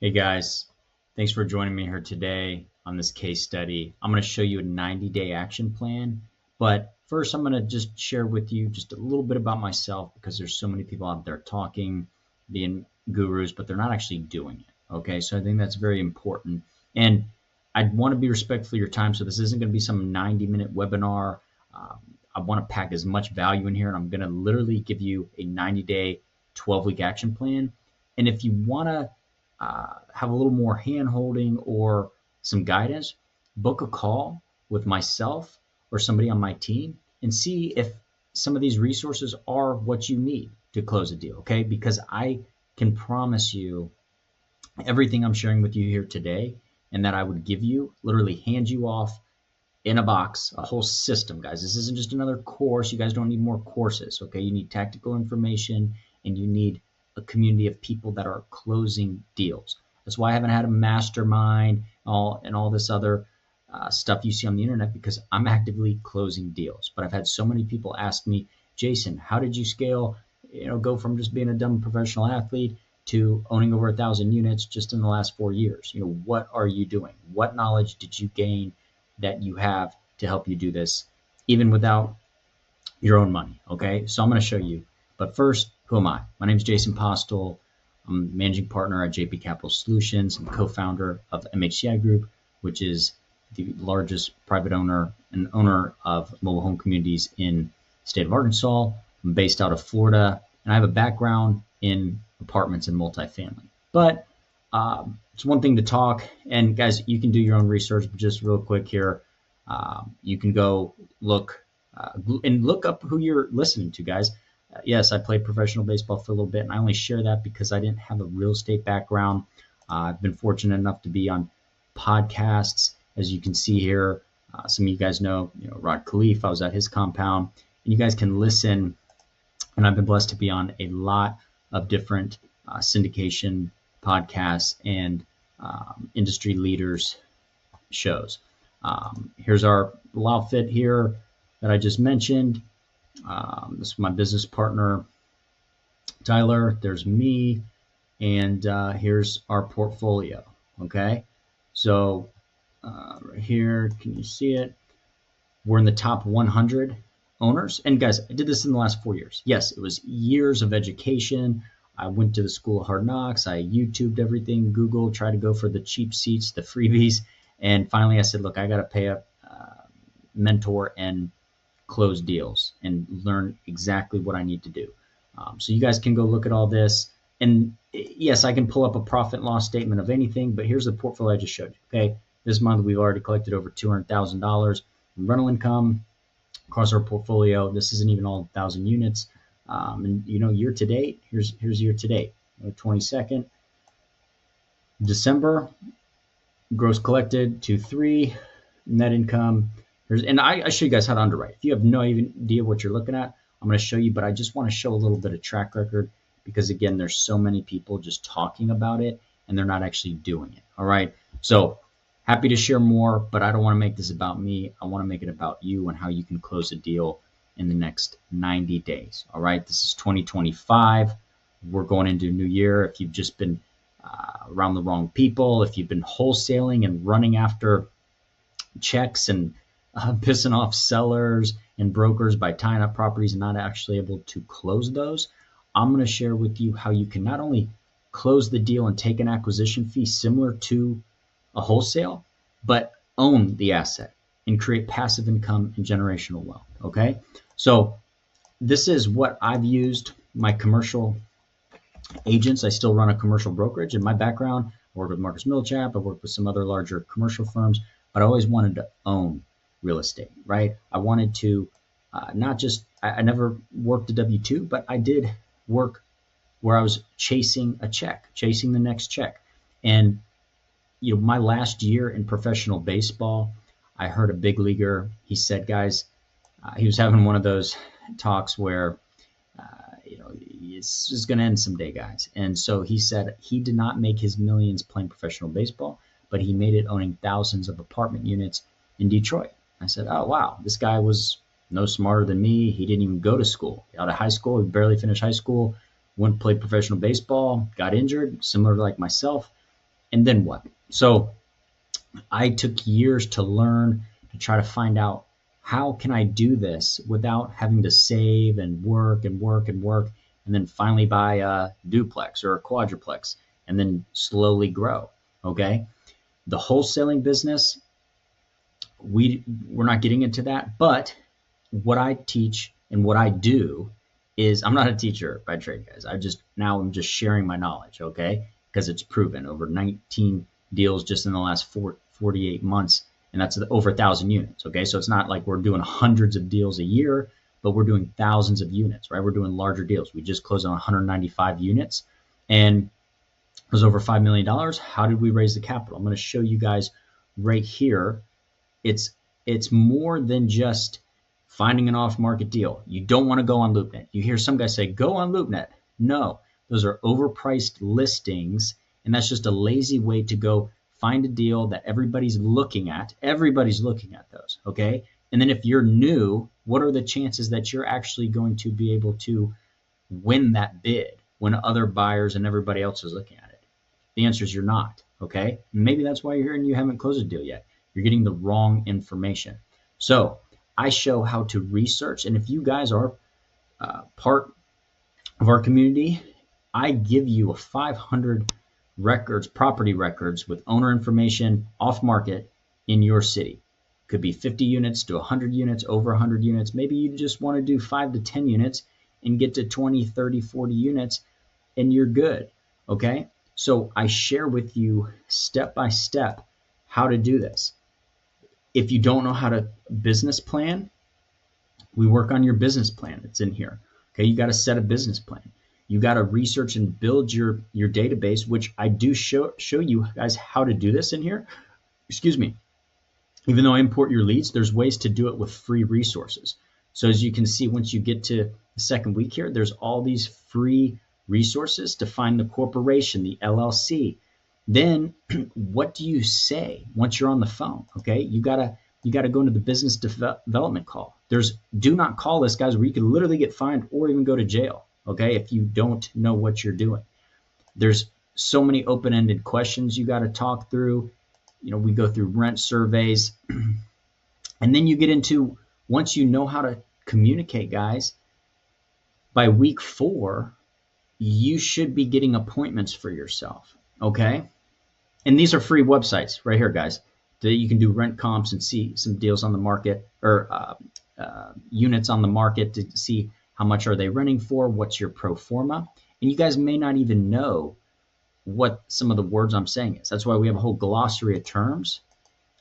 Hey guys, thanks for joining me here today on this case study. I'm going to show you a 90-day action plan, but first I'm going to just share with you just a little bit about myself because there's so many people out there talking, being gurus, but they're not actually doing it. Okay, so I think that's very important. And I want to be respectful of your time, so this isn't going to be some 90-minute webinar. Um, I want to pack as much value in here, and I'm going to literally give you a 90-day, 12-week action plan. And if you want to have a little more hand holding or some guidance, book a call with myself or somebody on my team and see if some of these resources are what you need to close a deal, okay? Because I can promise you everything I'm sharing with you here today and that I would give you, literally hand you off in a box, a whole system, guys. This isn't just another course. You guys don't need more courses, okay? You need tactical information and you need a community of people that are closing deals. That's why I haven't had a mastermind and all this other stuff you see on the internet, because I'm actively closing deals. But I've had so many people ask me, Jason, how did you scale, go from just being a dumb professional athlete to owning over 1,000 units just in the last 4 years? What are you doing? What knowledge did you gain that you have to help you do this, even without your own money? Okay, so I'm going to show you. But first, who am I? My name is Jason Postel. I'm managing partner at JP Capital Solutions. I'm co-founder of MHCI Group, which is the largest private owner and owner of mobile home communities in the state of Arkansas. I'm based out of Florida, and I have a background in apartments and multifamily. But it's one thing to talk, and guys, you can do your own research, but just real quick here, you can go look and look up who you're listening to, guys. Yes, I played professional baseball for a little bit, and I only share that because I didn't have a real estate background. I've been fortunate enough to be on podcasts, as you can see here. Some of you guys know, Rod Khleif. I was at his compound, and you guys can listen. And I've been blessed to be on a lot of different syndication podcasts and industry leaders shows. Here's our little outfit here that I just mentioned. This is my business partner, Tyler. There's me, and here's our portfolio. Okay, so right here, can you see it? We're in the top 100 owners. And guys, I did this in the last 4 years. Yes, it was years of education. I went to the school of hard knocks. I YouTubed everything, Google, tried to go for the cheap seats, the freebies. And finally I said, look, I got to pay a mentor and close deals and learn exactly what I need to do. So you guys can go look at all this. And yes, I can pull up a profit and loss statement of anything, but here's the portfolio I just showed you. Okay, this month we've already collected over $200,000 in rental income across our portfolio. This isn't even all 1,000 units. And year to date, here's year to date, 22nd December, gross collected 2.3, net income. And I show you guys how to underwrite. If you have no idea what you're looking at, I'm going to show you, but I just want to show a little bit of track record because, again, there's so many people just talking about it and they're not actually doing it. All right. So happy to share more, but I don't want to make this about me. I want to make it about you and how you can close a deal in the next 90 days. All right. This is 2025. We're going into a new year. If you've just been around the wrong people, if you've been wholesaling and running after checks and pissing off sellers and brokers by tying up properties and not actually able to close those, I'm going to share with you how you can not only close the deal and take an acquisition fee similar to a wholesale, but own the asset and create passive income and generational wealth. Okay, so this is what I've used my commercial agents. I still run a commercial brokerage. In my background, I worked with Marcus Millichap. I worked with some other larger commercial firms, but I always wanted to own real estate, right? I wanted to not just, I never worked a W-2, but I did work where I was chasing a check, chasing the next check. And, my last year in professional baseball, I heard a big leaguer. He said, guys, he was having one of those talks where, it's just going to end someday, guys. And so he said he did not make his millions playing professional baseball, but he made it owning thousands of apartment units in Detroit. I said, oh, wow, this guy was no smarter than me. He didn't even go to school. Out of high school, he barely finished high school, went and played professional baseball, got injured, similar to like myself, and then what? So I took years to learn, to try to find out how can I do this without having to save and work and work and work, and then finally buy a duplex or a quadruplex and then slowly grow. Okay. The wholesaling business, we're not getting into that, but what I teach and what I do is, I'm not a teacher by trade, guys. I'm just sharing my knowledge, okay? Because it's proven over 19 deals just in the last 48 months, and that's over 1,000 units, okay? So it's not like we're doing hundreds of deals a year, but we're doing thousands of units, right? We're doing larger deals. We just closed on 195 units, and it was over $5 million. How did we raise the capital? I'm going to show you guys right here. It's more than just finding an off-market deal. You don't want to go on LoopNet. You hear some guys say, go on LoopNet. No, those are overpriced listings, and that's just a lazy way to go find a deal that everybody's looking at. Everybody's looking at those, okay? And then if you're new, what are the chances that you're actually going to be able to win that bid when other buyers and everybody else is looking at it? The answer is you're not, okay? Maybe that's why you're here and you haven't closed a deal yet. You're getting the wrong information. So I show how to research, and if you guys are part of our community, I give you a 500 records, property records with owner information off market in your city. Could be 50 units to 100 units, over 100 units. Maybe you just want to do 5 to 10 units and get to 20, 30, 40 units, and you're good, okay? So I share with you step by step how to do this. If you don't know how to business plan, we work on your business plan. It's in here. Okay, you got to set a business plan. You got to research and build your database, which I do show you guys how to do this in here. Excuse me. Even though I import your leads, there's ways to do it with free resources. So as you can see, once you get to the second week here, there's all these free resources to find the corporation, the LLC. Then what do you say once you're on the phone? Okay, you gotta go into the business development call. There's do not call this, guys, where you could literally get fined or even go to jail. Okay, if you don't know what you're doing. There's so many open-ended questions you got to talk through. You know, we go through rent surveys, and then you get into, once you know how to communicate, guys, by week 4, you should be getting appointments for yourself. Okay. And these are free websites right here, guys, that you can do rent comps and see some deals on the market, or units on the market, to see how much are they renting for, what's your pro forma. And you guys may not even know what some of the words I'm saying is. That's why we have a whole glossary of terms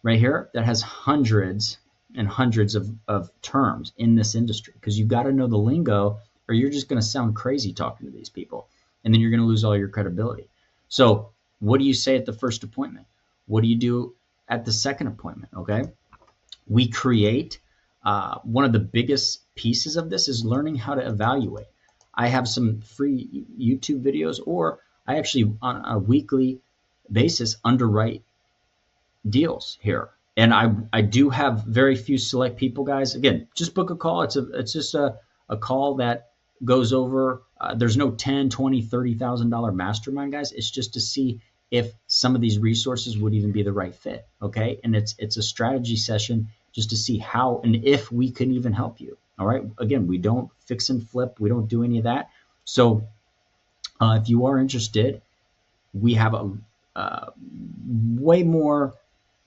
right here that has hundreds and hundreds of terms in this industry, because you got to know the lingo, or you're just going to sound crazy talking to these people, and then you're going to lose all your credibility. So what do you say at the first appointment? What do you do at the second appointment? Okay. We create, one of the biggest pieces of this is learning how to evaluate. I have some free YouTube videos, or I actually on a weekly basis underwrite deals here. And I do have very few select people, guys. Again, just book a call. It's just a call that goes over, there's no $10, $20, $30,000 mastermind, guys. It's just to see if some of these resources would even be the right fit, okay? And it's a strategy session just to see how and if we can even help you, all right? Again, we don't fix and flip. We don't do any of that. So if you are interested, we have a way more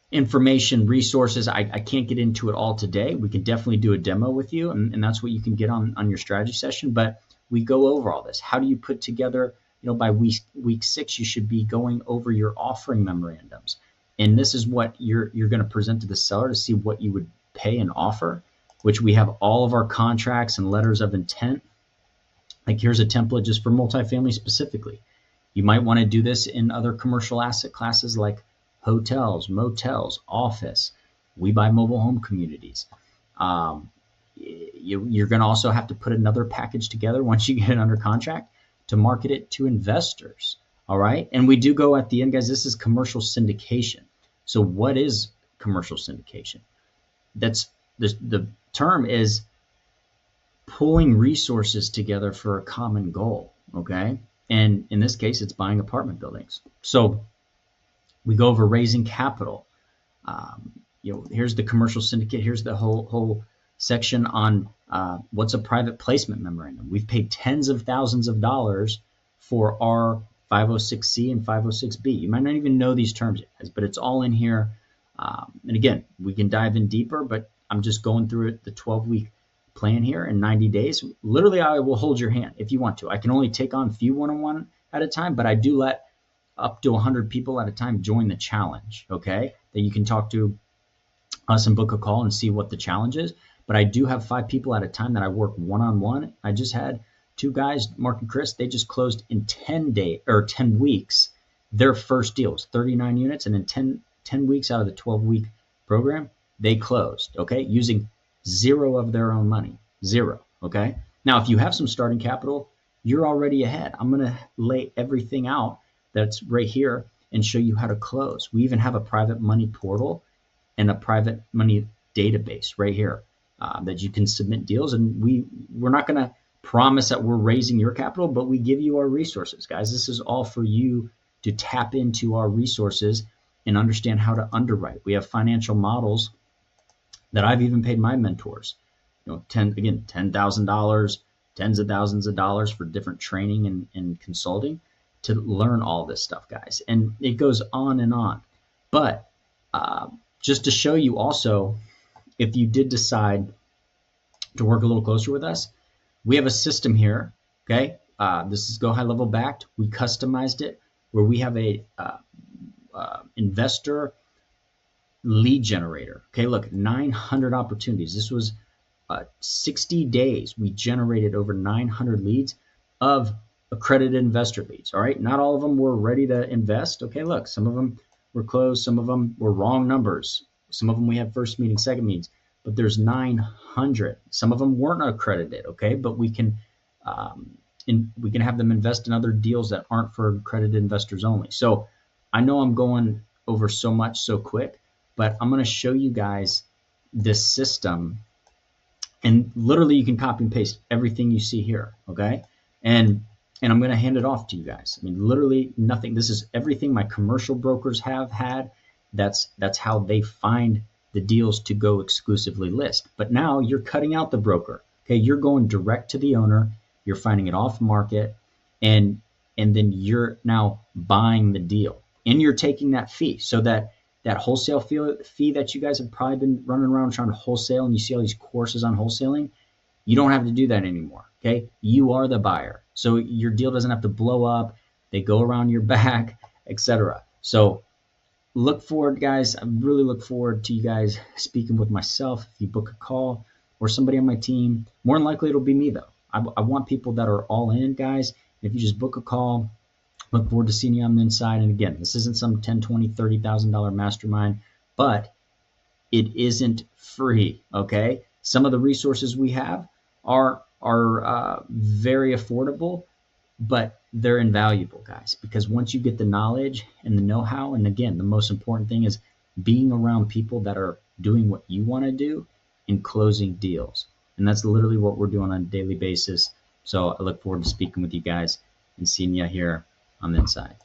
information, resources. I can't get into it all today. We can definitely do a demo with you, and that's what you can get on your strategy session. But we go over all this. How do you put together, by week 6, you should be going over your offering memorandums. And this is what you're going to present to the seller to see what you would pay and offer, which we have all of our contracts and letters of intent. Like, here's a template just for multifamily specifically. You might want to do this in other commercial asset classes like hotels, motels, office. We buy mobile home communities. You're going to also have to put another package together once you get it under contract to market it to investors. All right. And we do go at the end, guys, this is commercial syndication. So what is commercial syndication? That's the term is pulling resources together for a common goal. Okay. And in this case, it's buying apartment buildings. So We go over raising capital. Here's the commercial syndicate. Here's the whole section on what's a private placement memorandum. We've paid tens of thousands of dollars for our 506C and 506B. You might not even know these terms yet, but it's all in here. And again, we can dive in deeper, but I'm just going through it, the 12-week plan here in 90 days. Literally, I will hold your hand if you want to. I can only take on a few one-on-one at a time, but I do let up to 100 people at a time join the challenge, okay? That you can talk to us and book a call and see what the challenge is. But I do have 5 people at a time that I work one-on-one. I just had 2 guys, Mark and Chris, they just closed in 10 weeks their first deals, 39 units, and in 10 weeks out of the 12-week program, they closed, okay, using 0 of their own money, 0, okay? Now, if you have some starting capital, you're already ahead. I'm going to lay everything out that's right here and show you how to close. We even have a private money portal and a private money database right here that you can submit deals. And we're not going to promise that we're raising your capital, but we give you our resources, guys. This is all for you to tap into our resources and understand how to underwrite. We have financial models that I've even paid my mentors, $10,000, tens of thousands of dollars for different training and consulting to learn all this stuff, guys. And it goes on and on. But just to show you also, if you did decide to work a little closer with us, we have a system here, okay? This is Go High Level backed. We customized it where we have a investor lead generator. Okay, look, 900 opportunities. This was 60 days. We generated over 900 leads of accredited investor leads. All right, not all of them were ready to invest. Okay, look, some of them were closed, some of them were wrong numbers, some of them we had first meetings, second meetings, but there's 900. Some of them weren't accredited. Okay, but we can have them invest in other deals that aren't for accredited investors only. So I know I'm going over so much so quick, but I'm going to show you guys this system, and literally you can copy and paste everything you see here, okay? And I'm going to hand it off to you guys. I mean, literally nothing. This is everything my commercial brokers have had. That's how they find the deals to go exclusively list. But now you're cutting out the broker, okay? You're going direct to the owner. You're finding it off market, and then you're now buying the deal, and you're taking that fee, so that wholesale fee that you guys have probably been running around trying to wholesale, and you see all these courses on wholesaling, you don't have to do that anymore, okay? You are the buyer, so your deal doesn't have to blow up. They go around your back, etc. So look forward, guys. I really look forward to you guys speaking with myself. If you book a call or somebody on my team, more than likely it'll be me, though. I want people that are all in, guys. If you just book a call, look forward to seeing you on the inside. And again, this isn't some $10,000, $20,000, $30,000 mastermind, but it isn't free, okay? Some of the resources we have are very affordable, but they're invaluable, guys, because once you get the knowledge and the know-how, and again, the most important thing is being around people that are doing what you want to do and closing deals. And that's literally what we're doing on a daily basis. So I look forward to speaking with you guys and seeing you here on the inside.